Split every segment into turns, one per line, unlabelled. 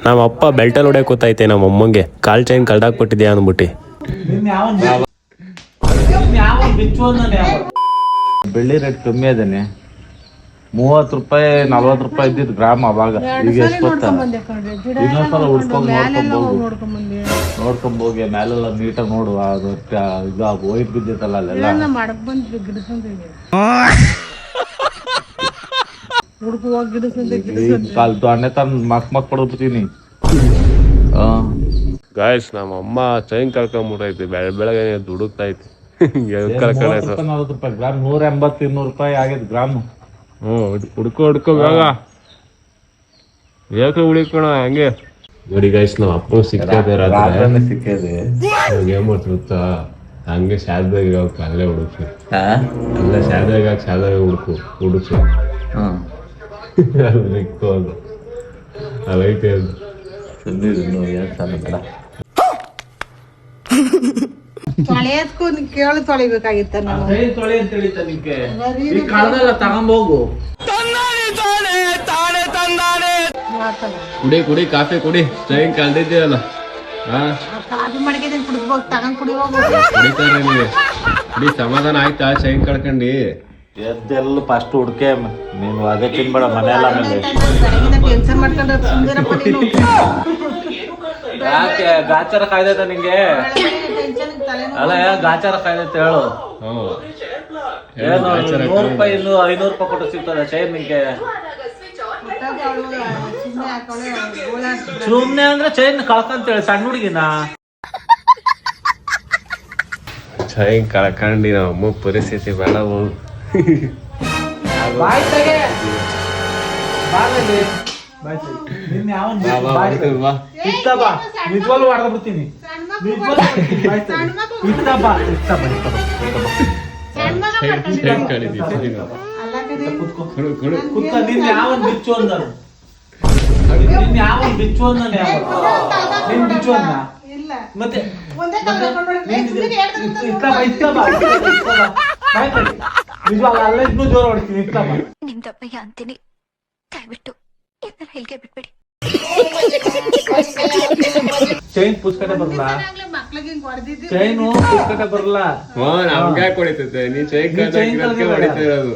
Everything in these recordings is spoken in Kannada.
ನಮ್ಮ ಅಪ್ಪ ಬೆಲ್ಟಲ್ಲಿ ಹೊಡ್ಯಕ್ ಗೊತ್ತೈತೆ ನಮ್ಮ ಅಮ್ಮಂಗೆ ಕಾಲ್ ಚೈನ್ ಕಳ್ದಾಕ್ಬಿಟ್ಟಿದ್ಯಾ ಅಂದ್ಬಿಟ್ಟು.
ಬೆಳ್ಳಿ ರೇಟ್ ಕಮ್ಮಿ ಅದೇನೆ, 30 ರೂಪಾಯಿ 40 ರೂಪಾಯಿ ಇದ್ದಿದ್ದು ಗ್ರಾಮ್ ಅವಾಗ. ಈಗ ಎಷ್ಟು ಗೊತ್ತಾ? ಇನ್ನೊಂದ್ಸಲ ನೋಡ್ಕೊಂಬೋಗಿ ಮೇಲೆಲ್ಲ ನೀಟಾಗಿ ನೋಡುವ. ಅದು ಈಗ ಹೋಯ್ತು ಬಿದ್ದೈತಲ್ಲ ಅಲ್ಲೆಲ್ಲ. ಕಾಲ್ತು ಅಣ್ಣೆ ತಂದು ಮಕ್ ಕೊಡ್ಬಿಡ್ತೀನಿ.
ಗಾಯ್ಸ್ ನಮ್ಮ ಅಮ್ಮ ಚೈನ್ ಕಳ್ಕೊಂಬಿಟ್ಟೈತಿ, ಬೆಳಗ್ಗೆ ದುಡುಕ್ತೈತಿ.
40 ರೂಪಾಯಿ ಗ್ರಾಮ್, 180-200 ರೂಪಾಯಿ ಆಗೈತೆ ಗ್ರಾಮ್.
ಹುಡ್ಕೋ ಬೇಗ ಏಕೆ ಹುಡುಕೋಣ ಹಂಗೆ. ನೋಡಿ ಗೈಸ್ ನಮ್ಮ ಅಪ್ಪ ಸಿಕ್ಕದೆ
ಸಿಕ್ಕದೆ
ಏನ್ ಗೊತ್ತಾ, ಹಂಗೆ ಶಾರದಾಗ ಅಲ್ಲೇ ಹುಡುಕ್ಸಿ, ಅಲ್ಲೇ ಶಾರದಾಗ ಹುಡುಕ್ಸಿ ಸಿಕ್ತು ಅದು ಅದೈತೆ ಅದು
ಕೇಳಿ ತೊಳಿಬೇಕಾಗಿತ್ತ
ತಗೊಂಬೋಗು.
ಕುಡಿ ಕಾಫಿ ಕುಡಿ, ಚೈನ್ ಕಳ್ದಿದ್ದೀರಲ್ಲ.
ಕಾಫಿ ಮಾಡ್ಕಿದ್ದೀನಿ, ಕುಡಿದ್ಬೋಗ್ ತಗೊಂಡ್ ಕುಡಿಯೋಗ
ಕುಡಿತಾರೆ ನೀವು. ಕುಡಿ ಸಮಾಧಾನ ಆಯ್ತಾ ಚೈನ್ ಕಳ್ಕೊಂಡಿ?
ಎದ್ದೆಲ್ಲ ಫಸ್ಟ್ ಹುಡ್ಕೆ ನೀನು ಅದೇ ತಿನ್ಬೇಡ ಮನೆಯಲ್ಲ.
ಟೆನ್ಷನ್ ಮಾಡ್ಕೊಂಡ್ರೆ
ಯಾಕೆ ಗಾಚಾರ ಕಾಯ್ದೈತ ನಿಂಗೆ? ಅಲ್ಲ ಗಾಚಾರ ಕಾಯ್ದೈತೆ ಹೇಳು. ಏನು 100 ರೂಪಾಯಿ 500 ರೂಪಾಯಿ ಕೊಟ್ಟು ಸಿಗ್ತದೆ ಚೈನ್ ನಿಂಗೆ? ಸುಮ್ನೆ ಅಂದ್ರೆ ಚೈನ್ ಕಳ್ಕೊಂತೇಳಿ ಸಣ್ಣ ಹುಡುಗಿನ.
ಚೈನ್ ಕಳ್ಕೊಂಡಿ ನಮ್ಮ ಅಮ್ಮ ಪರಿಸ್ಥಿತಿ ಬೇಡ.
ನಿಜವಾಗ್ಲೂ ಮಾಡ್ಬಿಡ್ತೀನಿ. ಯಾವನ್ ಬಿಚ್ಚು ಅಂದ ಮತ್ತೆ ಅಲ್ಲೂ ಜೋರ ಹೊಡಿತೀನಿ.
ನಿಮ್ದಪ್ಪಯ್ಯ ಅಂತೀನಿ, ದಯವಿಟ್ಟು ಹೇಳ್ಗೆ ಬಿಟ್ಬಿಡಿ.
ಚೈನ್ ಪುಸ್ತಕ ಬರಲ್ಲ, ಚೈನು ಪುಸ್ತಕ ಬರಲ್ಲ.
ನಮ್ಗೆ ಹೊಡಿತೈತೆ ನೀ ಚೈನ್ ಹೊಡಿತಿರೋದು.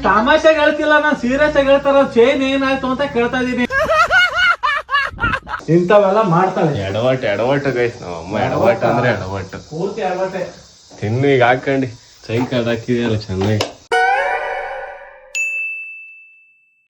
ತಮಾಷೆಗೆ ಹೇಳ್ತಿಲ್ಲ, ನಾನು ಸೀರಿಯಸ್ ಆಗಿ ಹೇಳ್ತಾರ. ಚೈನ್ ಏನಾಯ್ತು ಅಂತ ಕೇಳ್ತಾ ಇದೀನಿ. ಇಂಥವೆಲ್ಲ ಮಾಡ್ತಾಳೆ.
ಎಡವಟ್ಟು ಗೈಸ್ ನಮ್ಮ ಅಮ್ಮ. ಎಡವಟ್ಟು ಅಂದ್ರೆ ಎಡವಟ್ಟು,
ಪೂರ್ತಿ ಎಡವಟ್ಟೆ.
ತಿನ್ನು ಈಗ ಹಾಕೊಂಡಿ ಚೈನ್ ಕಳ್ದಾಕಿದೆಯಲ್ಲ ಚೆನ್ನಾಗಿ.